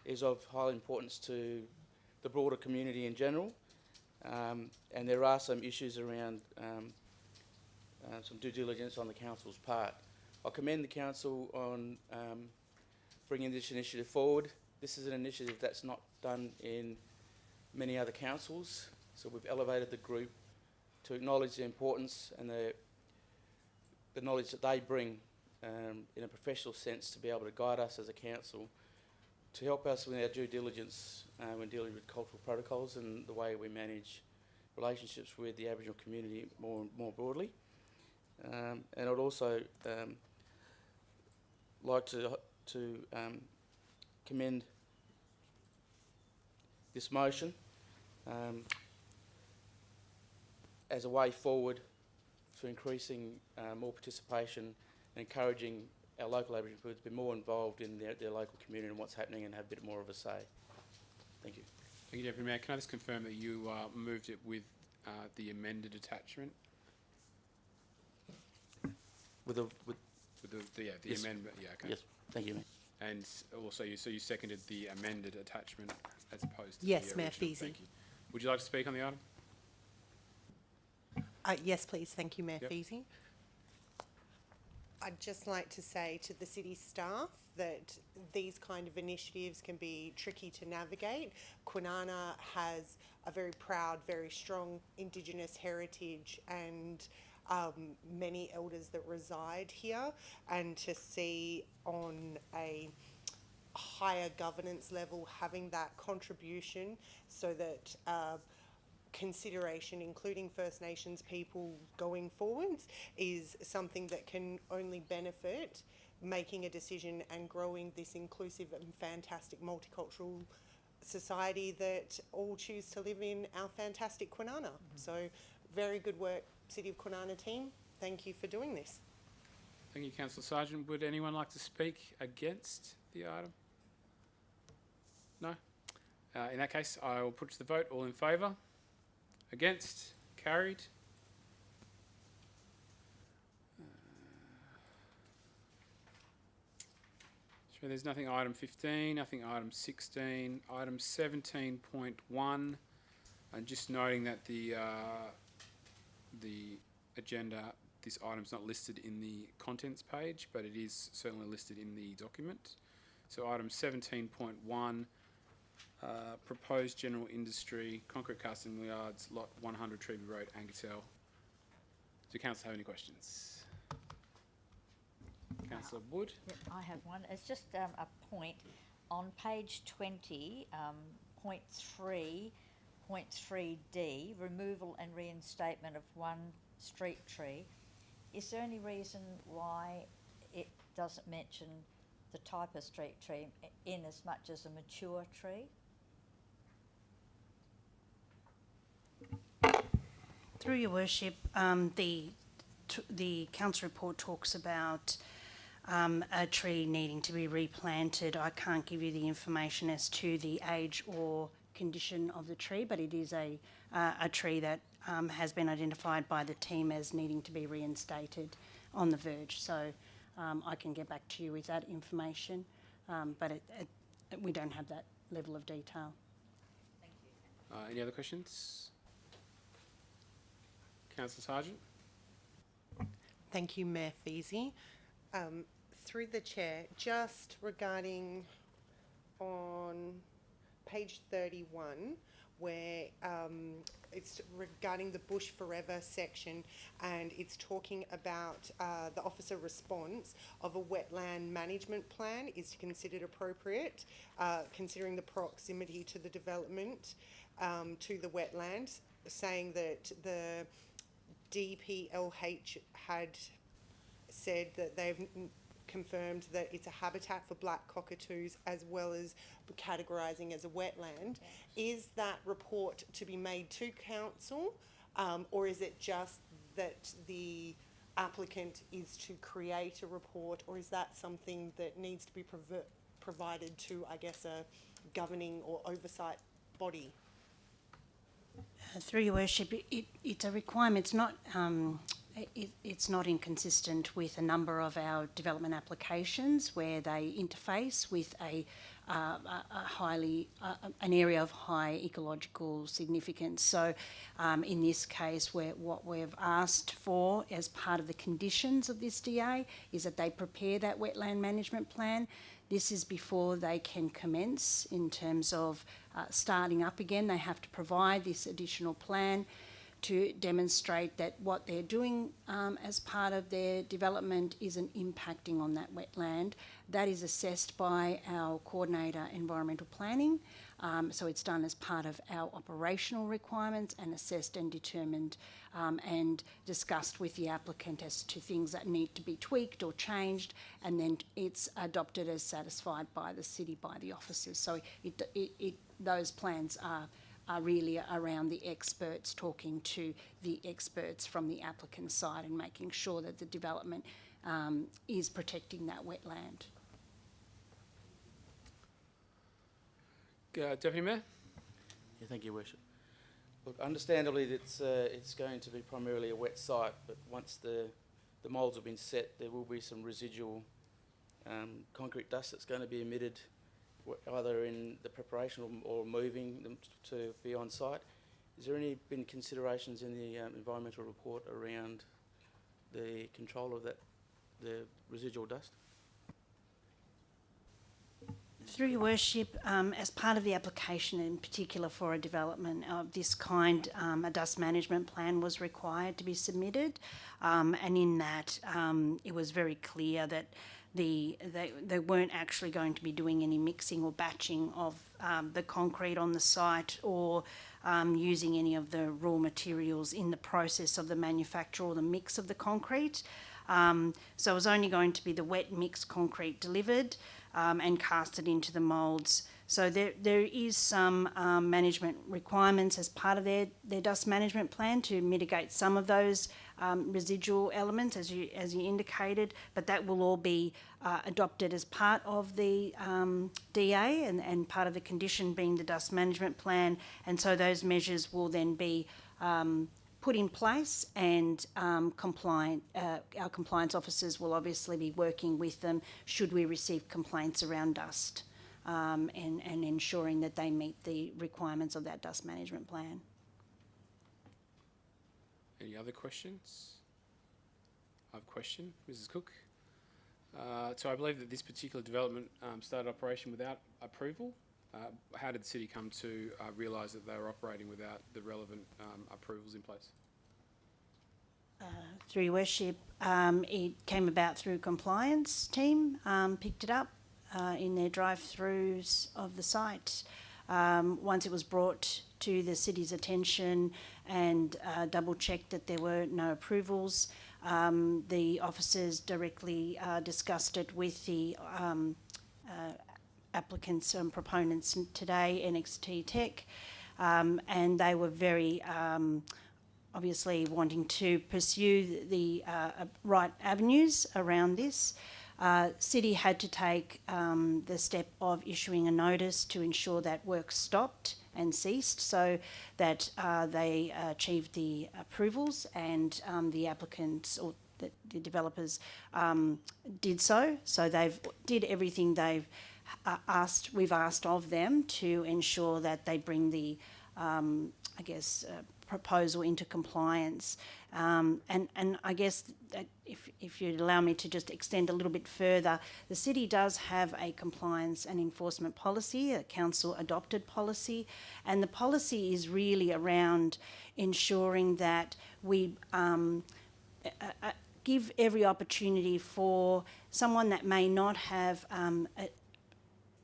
is of high importance to the broader community in general, and there are some issues around some due diligence on the council's part. I commend the council on bringing this initiative forward. This is an initiative that's not done in many other councils, so we've elevated the group to acknowledge the importance and the knowledge that they bring in a professional sense to be able to guide us as a council, to help us with our due diligence when dealing with cultural protocols and the way we manage relationships with the Aboriginal community more broadly. And I'd also like to commend this motion as a way forward for increasing more participation and encouraging our local Aboriginal people to be more involved in their local community and what's happening and have a bit more of a say. Thank you. Thank you, Deputy Mayor. Can I just confirm that you moved it with the amended attachment? With the yes. Amendment. Yeah. Okay. Yes. Thank you, Mayor. And also, you seconded the amended attachment as opposed to Yes, the Mayor original. Feasy. Thank you. Would you like to speak on the item? Yes, please. Thank you, Mayor Yep. Feasy. I'd just like to say to the city staff that these kind of initiatives can be tricky to navigate. Kwinana has a very proud, very strong Indigenous heritage and many elders that reside here, and to see on a higher governance level having that contribution so that consideration, including First Nations people going forwards, is something that can only benefit making a decision and growing this inclusive and fantastic multicultural society that all choose to live in our fantastic Kwinana. So very good work, City of Kwinana team. Thank you for doing this. Thank you, Councillor Sargent. Would anyone like to speak against the item? No? In that case, I will put to the vote. All in favour? Against? Carried. So there's nothing item 15, nothing item 16, item 17.1. And just noting that the agenda, this item's not listed in the contents page, but it is certainly listed in the document. So item 17.1. Proposed general industry, concrete casting yards, lot 100 Treeby Road, Angatel. Do council have any questions? Councillor Wood? Yep, I have one. It's just a point on page 20, point 3.3D, removal and reinstatement of one street tree. Is there any reason why it doesn't mention the type of street tree in as much as a mature tree? Through your worship, the council report talks about a tree needing to be replanted. I can't give you the information as to the age or condition of the tree, but it is a tree that has been identified by the team as needing to be reinstated on the verge. So I can get back to you with that information, but we don't have that level of detail. Thank you. Any other questions? Councillor Sargent? Thank you, Mayor Feasy. Through the chair, just regarding on page 31, where it's regarding the Bush Forever section, and it's talking about the officer response of a wetland management plan is considered appropriate, considering the proximity to the development to the wetlands, saying that the DPLH had said that they've confirmed that it's a habitat for black cockatoos as well as categorising as a wetland. Is that report to be made to council, or is it just that the applicant is to create a report, or is that something that needs to be provided to, I guess, a governing or oversight body? Through your worship, it's a requirement. It's not. It's not inconsistent with a number of our development applications where they interface with an area of high ecological significance. So, in this case, what we've asked for as part of the conditions of this DA is that they prepare that wetland management plan. This is before they can commence in terms of starting up again. They have to provide this additional plan to demonstrate that what they're doing as part of their development isn't impacting on that wetland. That is assessed by our coordinator environmental planning. So it's done as part of our operational requirements and assessed and determined and discussed with the applicant as to things that need to be tweaked or changed, and then it's adopted as satisfied by the city, by the officers. So those plans are really around the experts talking to the experts from the applicant's side and making sure that the development is protecting that wetland. Deputy Mayor? Yeah, thank you, Worship. Look, understandably, it's going to be primarily a wet site, but once the moulds have been set, there will be some residual concrete dust that's going to be emitted either in the preparation or moving them to be on site. Is there been considerations in the environmental report around the control of the residual dust? Through your worship, as part of the application, in particular for a development of this kind, a dust management plan was required to be submitted, and in that it was very clear that they weren't actually going to be doing any mixing or batching of the concrete on the site or using any of the raw materials in the process of the manufacture or the mix of the concrete. So it was only going to be the wet mixed concrete delivered and casted into the moulds. So there is some management requirements as part of their dust management plan to mitigate some of those residual elements, as you indicated, but that will all be adopted as part of the DA and part of the condition being the dust management plan, and so those measures will then be put in place, and our compliance officers will obviously be working with them should we receive complaints around dust, and ensuring that they meet the requirements of that dust management plan. Any other questions? I have a question, Mrs. Cook. So I believe that this particular development started operation without approval. How did the city come to realise that they were operating without the relevant approvals in place? Through your worship, it came about through compliance team, picked it up in their drive-throughs of the site. Once it was brought to the city's attention and double-checked that there were no approvals, the officers directly discussed it with the applicants and proponents today, NXT Tech, and they were very obviously wanting to pursue the right avenues around this. City had to take the step of issuing a notice to ensure that work stopped and ceased, so that they achieved the approvals, and the applicants or the developers did so. So they've did everything they've we've asked of them to ensure that they bring the proposal into compliance. And I guess that if you'd allow me to just extend a little bit further, the city does have a compliance and enforcement policy, a council adopted policy, and the policy is really around ensuring that we give every opportunity for someone that may not have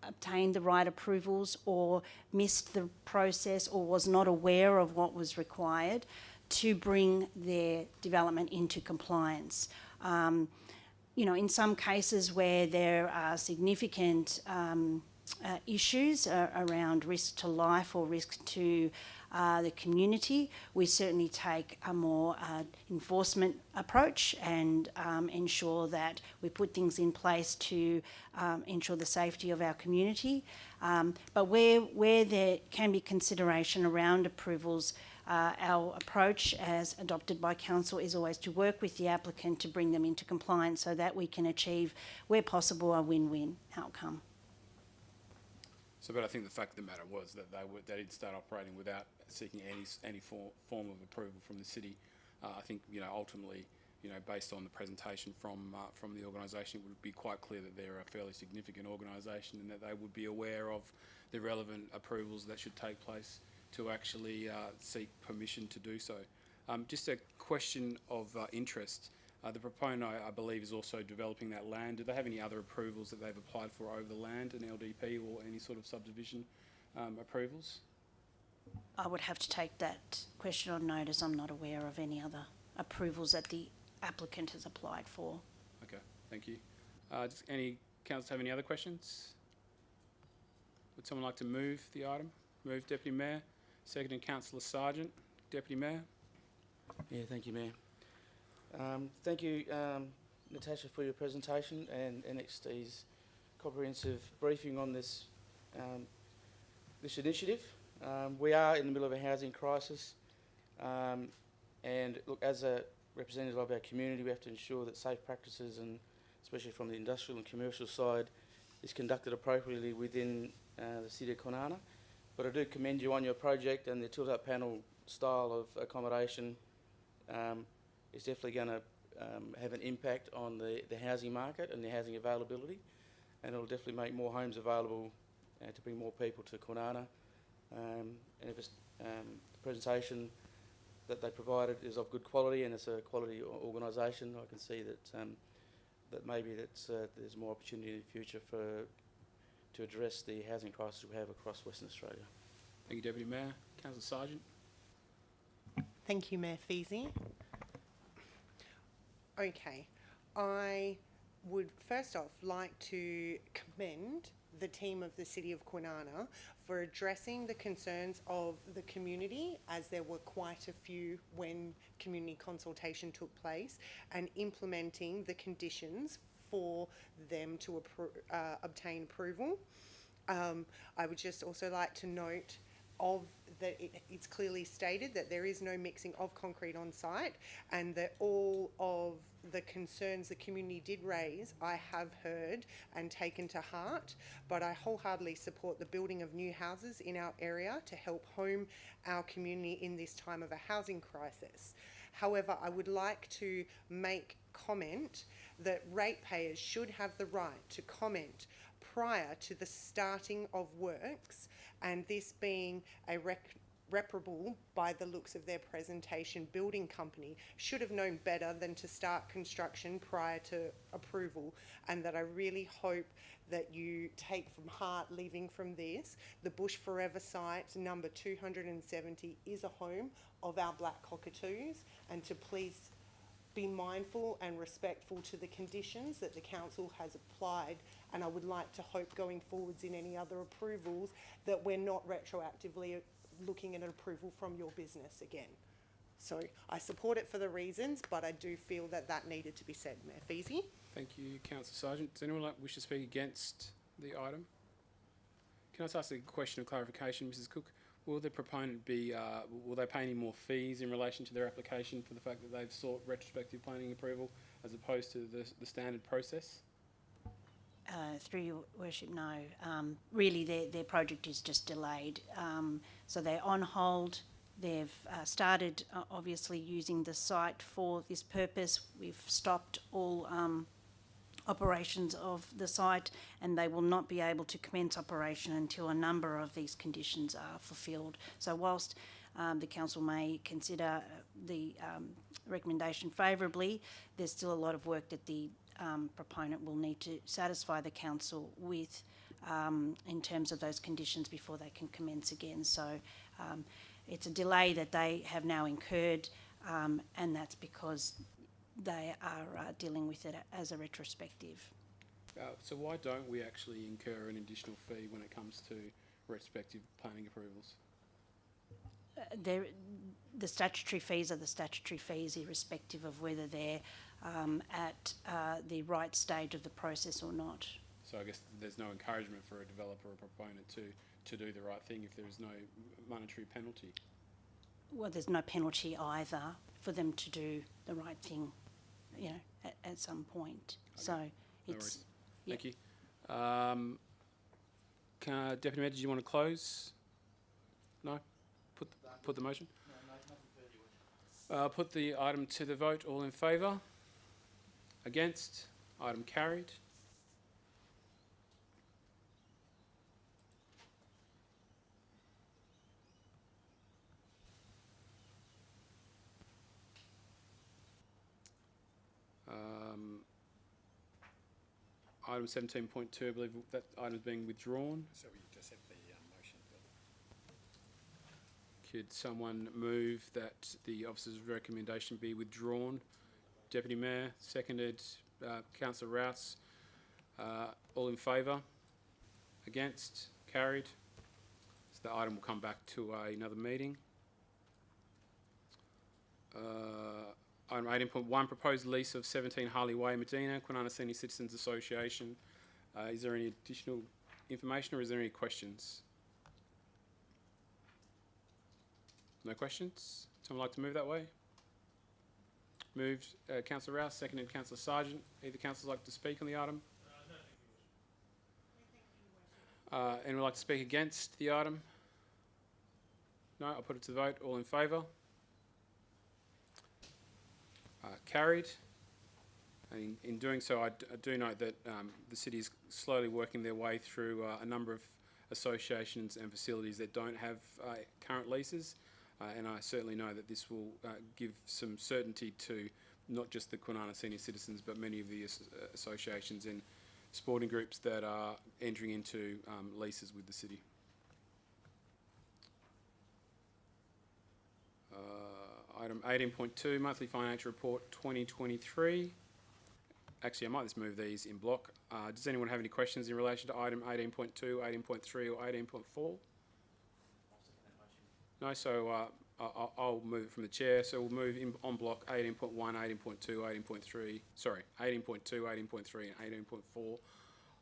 obtained the right approvals or missed the process or was not aware of what was required to bring their development into compliance. In some cases where there are significant issues around risk to life or risk to the community, we certainly take a more enforcement approach and ensure that we put things in place to ensure the safety of our community. But where there can be consideration around approvals, our approach as adopted by council is always to work with the applicant to bring them into compliance so that we can achieve, where possible, a win-win outcome. So, but I think the fact of the matter was that they did start operating without seeking any form of approval from the city. I think ultimately, based on the presentation from the organisation, it would be quite clear that they're a fairly significant organisation and that they would be aware of the relevant approvals that should take place to actually seek permission to do so. Just a question of interest. The proponent, I believe, is also developing that land. Do they have any other approvals that they've applied for over the land, an LDP or any sort of subdivision approvals? I would have to take that question on notice. I'm not aware of any other approvals that the applicant has applied for. Okay, thank you. Does any councillors have any other questions? Would someone like to move the item? Move, Deputy Mayor. Seconded, Councillor Sargent. Deputy Mayor. Yeah, thank you, Mayor. Thank you, Natasha, for your presentation and NXT's comprehensive briefing on this initiative. We are in the middle of a housing crisis, and look, as a representative of our community, we have to ensure that safe practices, and especially from the industrial and commercial side, is conducted appropriately within the city of Kwinana. But I do commend you on your project, and the tilt-up panel style of accommodation is definitely going to have an impact on the housing market and the housing availability, and it'll definitely make more homes available to bring more people to Kwinana. And if it's, the presentation that they provided is of good quality and it's a quality organisation, I can see that maybe there's more opportunity in the future to address the housing crisis we have across Western Australia. Thank you, Deputy Mayor. Councillor Sargent. Thank you, Mayor Feasy. Okay, I would first off like to commend the team of the City of Kwinana for addressing the concerns of the community, as there were quite a few when community consultation took place, and implementing the conditions for them to obtain approval. I would just also like to note that it's clearly stated that there is no mixing of concrete on site, and that all of the concerns the community did raise I have heard and taken to heart, but I wholeheartedly support the building of new houses in our area to help home our community in this time of a housing crisis. However, I would like to make comment that ratepayers should have the right to comment prior to the starting of works, and this being a reparable by the looks of their presentation building company should have known better than to start construction prior to approval, and that I really hope that you take from heart, leaving from this, the Bush Forever site number 270 is a home of our black cockatoos, and to please be mindful and respectful to the conditions that the council has applied. And I would like to hope going forwards in any other approvals that we're not retroactively looking at an approval from your business again. So I support it for the reasons, but I do feel that that needed to be said, Mayor Feasy. Thank you, Councillor Sargent. Does anyone wish to speak against the item? Can I just ask a question of clarification, Mrs. Cook? Will the proponent be, will they pay any more fees in relation to their application for the fact that they've sought retrospective planning approval as opposed to the standard process? Through your worship, no. Really, their project is just delayed. So they're on hold. They've started, obviously, using the site for this purpose. We've stopped all operations of the site, and they will not be able to commence operation until a number of these conditions are fulfilled. So whilst the council may consider the recommendation favourably, there's still a lot of work that the proponent will need to satisfy the council with in terms of those conditions before they can commence again. So it's a delay that they have now incurred, and that's because they are dealing with it as a retrospective. So why don't we actually incur an additional fee when it comes to retrospective planning approvals? The statutory fees are the statutory fees, irrespective of whether they're at the right stage of the process or not. So I guess there's no encouragement for a developer or proponent to do the right thing if there is no monetary penalty. Well, there's no penalty either for them to do the right thing, you know, at some point. Okay. So No it's... worries. Thank you. Deputy Mayor, did you want to close? No? Put the motion? No, nothing further. Put the item to the vote. All in favour? Against? Item carried. Item 17.2, I believe that item is being withdrawn. So we just have the motion. Could someone move that the officer's recommendation be withdrawn? Deputy Mayor, seconded. Councillor Rouse. All in favour? Against? Carried. So the item will come back to another meeting. Item 18.1, proposed lease of 17 Harley Way, Medina, Kwinana Senior Citizens Association. Is there any additional information or is there any questions? No questions? Someone like to move that way? Moved Councillor Rouse, seconded Councillor Sargent. Either councillors like to speak on the item? Anyone like to speak against the item? No, I'll put it to the vote. All in favour? Carried. And in doing so, I do note that the city is slowly working their way through a number of associations and facilities that don't have current leases, and I certainly know that this will give some certainty to not just the Kwinana Senior Citizens, but many of the associations and sporting groups that are entering into leases with the city. Item 18.2, monthly financial report 2023. Actually, I might just move these in block. Does anyone have any questions in relation to item 18.2, 18.3 or 18.4? No, so I'll move it from the chair. So we'll move in on block 18.1, 18.2, 18.3, sorry, 18.2, 18.3 and 18.4.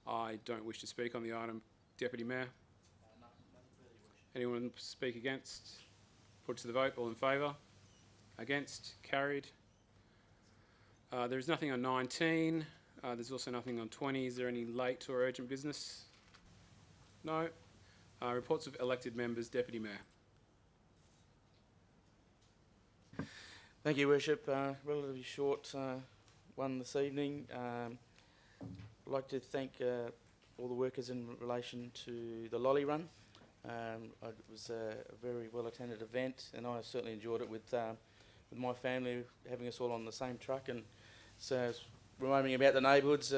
I don't wish to speak on the item. Deputy Mayor? Anyone speak against? Put to the vote. All in favour? Against? Carried. There is nothing on 19. There's also nothing on 20. Is there any late or urgent business? No. Reports of elected members. Deputy Mayor. Thank you, Worship. Relatively short one this evening. I'd like to thank all the workers in relation to the lolly run. It was a very well attended event, and I certainly enjoyed it with my family, having us all on the same truck, and so it's reminding me about the neighbourhoods.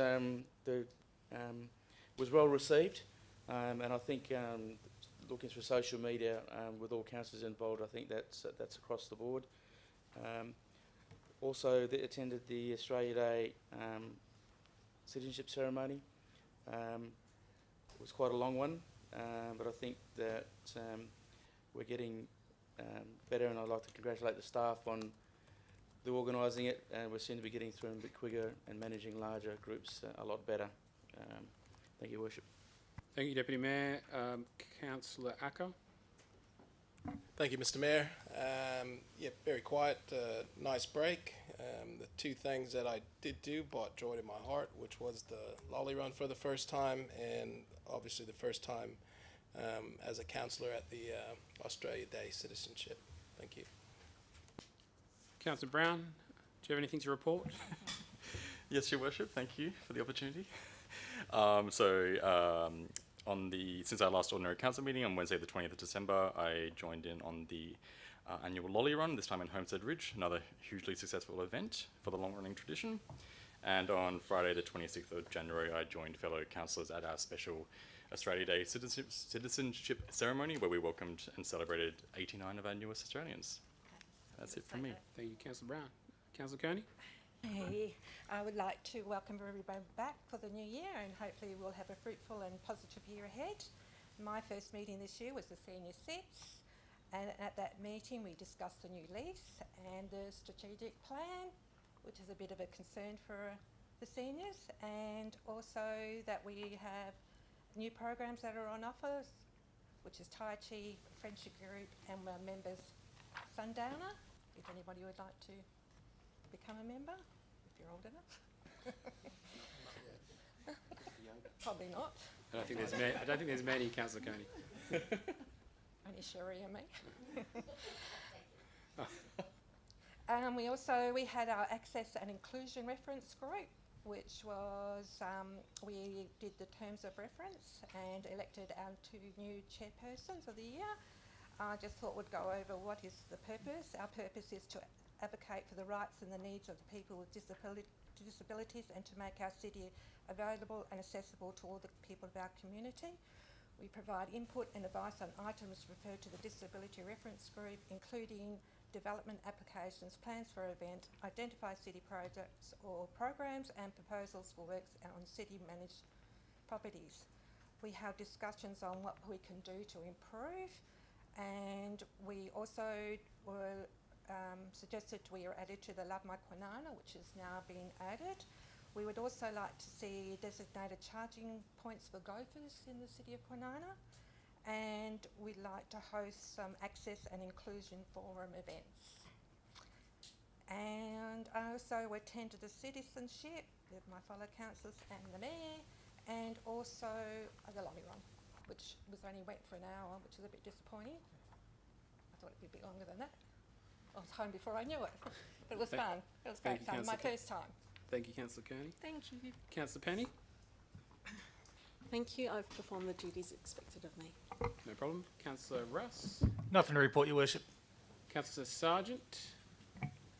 Was well received, and I think looking through social media with all councillors involved, I think that's across the board. Also, attended the Australia Day citizenship ceremony. It was quite a long one, but I think that we're getting better, and I'd like to congratulate the staff on the organising it, and we seem to be getting through them a bit quicker and managing larger groups a lot better. Thank you, Worship. Thank you, Deputy Mayor. Councillor Acker. Thank you, Mr. Mayor. Yeah, very quiet, nice break. The two things that I did do brought joy to my heart, which was the lolly run for the first time, and obviously the first time as a councillor at the Australia Day citizenship. Thank you. Councillor Brown, do you have anything to report? Yes, Your Worship. Thank you for the opportunity. Since our last ordinary council meeting on Wednesday the 20th of December, I joined in on the annual lolly run, this time in Homestead Ridge, another hugely successful event for the long-running tradition. And on Friday the 26th of January, I joined fellow councillors at our special Australia Day citizenship ceremony, where we welcomed and celebrated 89 of our newest Australians. That's it from me. Thank you, Councillor Brown. Councillor Kearney? Hey, I would like to welcome everybody back for the new year, and hopefully we'll have a fruitful and positive year ahead. My first meeting this year was the senior sets, and at that meeting we discussed the new lease and the strategic plan, which is a bit of a concern for the seniors, and also that we have new programs that are on offer, which is Tai Chi, Friendship Group, and our members Sundowner, if anybody would like to become a member, if you're old enough. Probably not. I don't think there's many, Councillor Kearney. Only Sherry and me. We had our access and inclusion reference group, which was, we did the terms of reference and elected our 2 new chairpersons of the year. I just thought we'd go over what is the purpose. Our purpose is to advocate for the rights and the needs of the people with disabilities, and to make our city available and accessible to all the people of our community. We provide input and advice on items referred to the Disability Reference Group, including development applications, plans for event, identify city projects or programs, and proposals for works on city managed properties. We have discussions on what we can do to improve, and we also were suggested we are added to the Love My Kwinana, which has now been added. We would also like to see designated charging points for gophers in the city of Kwinana, and we'd like to host some access and inclusion forum events. And I also attended a citizenship with my fellow councillors and the mayor, and also the lolly run, which went for an hour, which is a bit disappointing. I thought it'd be a bit longer than that. I was home before I knew it, but it was fun. It was great fun. My first time. Thank you, Councillor Kearney. Thank you. Councillor Penny? Thank you. I've performed the duties expected of me. No problem. Councillor Russ? Nothing to report, Your Worship. Councillor Sargent?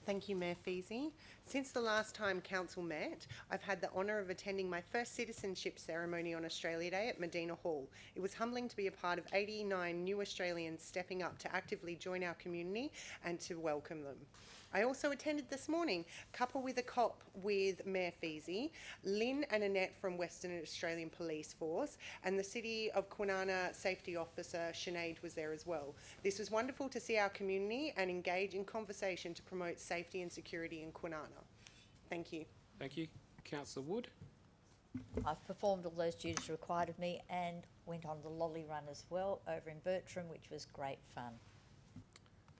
Thank you, Mayor Feasy. Since the last time Council met, I've had the honour of attending my first citizenship ceremony on Australia Day at Medina Hall. It was humbling to be a part of 89 new Australians stepping up to actively join our community and to welcome them. I also attended this morning, couple with a cop with Mayor Feasy, Lynn and Annette from Western Australian Police Force, and the City of Kwinana Safety Officer Sinead was there as well. This was wonderful to see our community and engage in conversation to promote safety and security in Kwinana. Thank you. Thank you. Councillor Wood? I've performed all those duties required of me and went on the lolly run as well over in Bertram, which was great fun.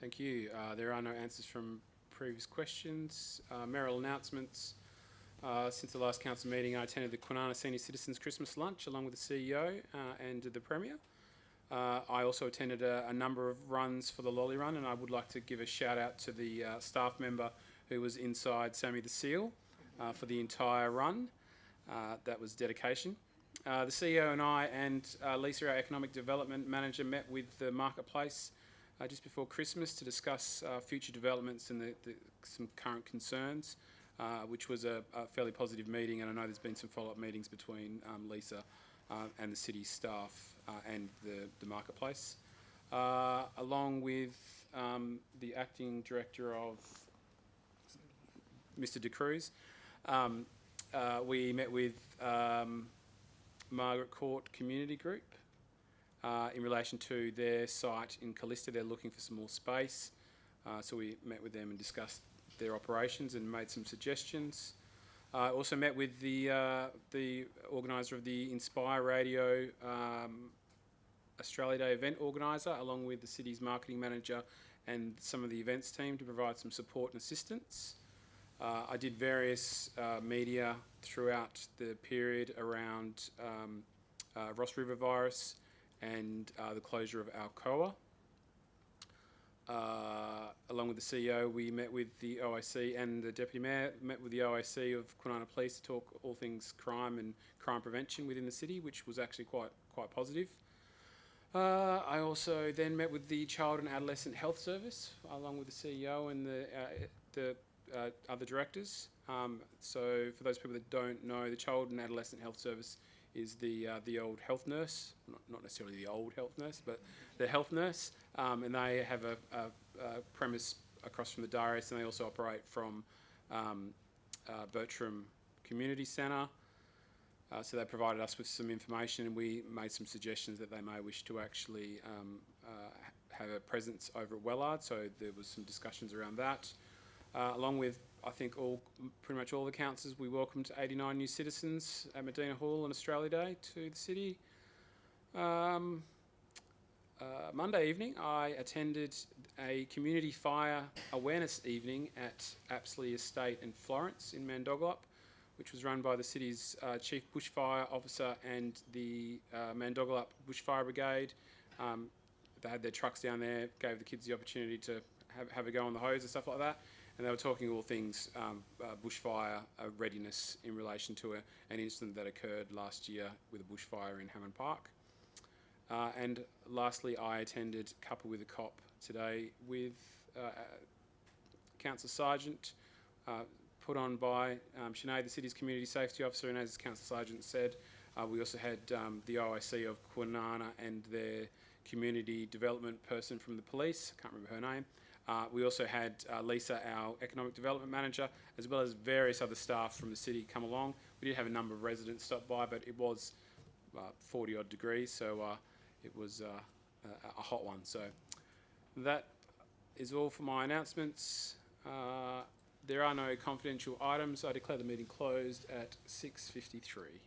Thank you. There are no answers from previous questions. Mayoral announcements. Since the last council meeting, I attended the Kwinana Senior Citizens Christmas Lunch along with the CEO and the Premier. I also attended a number of runs for the lolly run, and I would like to give a shout out to the staff member who was inside Sammy the Seal for the entire run. That was dedication. The CEO and I and Lisa, our Economic Development Manager, met with the marketplace just before Christmas to discuss future developments and some current concerns, which was a fairly positive meeting, and I know there's been some follow-up meetings between Lisa and the city staff and the marketplace. Along with the Acting Director of Mr. De Cruz, we met with Margaret Court Community Group in relation to their site in Callista. They're looking for some more space, so we met with them and discussed their operations and made some suggestions. I also met with the organiser of the Inspire Radio Australia Day event organiser, along with the city's marketing manager and some of the events team to provide some support and assistance. I did various media throughout the period around Ross River virus and the closure of Alcoa. Along with the CEO, we met with the OIC, and the Deputy Mayor met with the OIC of Kwinana Police to talk all things crime and crime prevention within the city, which was actually quite positive. I also then met with the Child and Adolescent Health Service, along with the CEO and the other directors. So for those people that don't know, the Child and Adolescent Health Service is the old health nurse, not necessarily the old health nurse, but the health nurse, and they have a premise across from the Darius, and they also operate from Bertram Community Centre. So they provided us with some information, and we made some suggestions that they may wish to actually have a presence over at Wellard, so there was some discussions around that. Along with, I think, pretty much all the councillors, we welcomed 89 new citizens at Medina Hall on Australia Day to the city. Monday evening, I attended a community fire awareness evening at Apsley Estate in Florence in Mandogalup, which was run by the city's Chief Bushfire Officer and the Mandogalup Bushfire Brigade. They had their trucks down there, gave the kids the opportunity to have a go on the hose and stuff like that. And they were talking all things bushfire readiness in relation to an incident that occurred last year with a bushfire in Hammond Park. And lastly, I attended Couple with a Cop today with Councillor Sargent, put on by Sinead, the city's community safety officer, and as Councillor Sargent said, we also had the OIC of Kwinana and their community development person from the police, I can't remember her name. We also had Lisa, our economic development manager, as well as various other staff from the city come along. We did have a number of residents stop by, but it was 40 odd degrees, so it was a hot one. So that is all for my announcements. There are no confidential items. I declare the meeting closed at 6:53.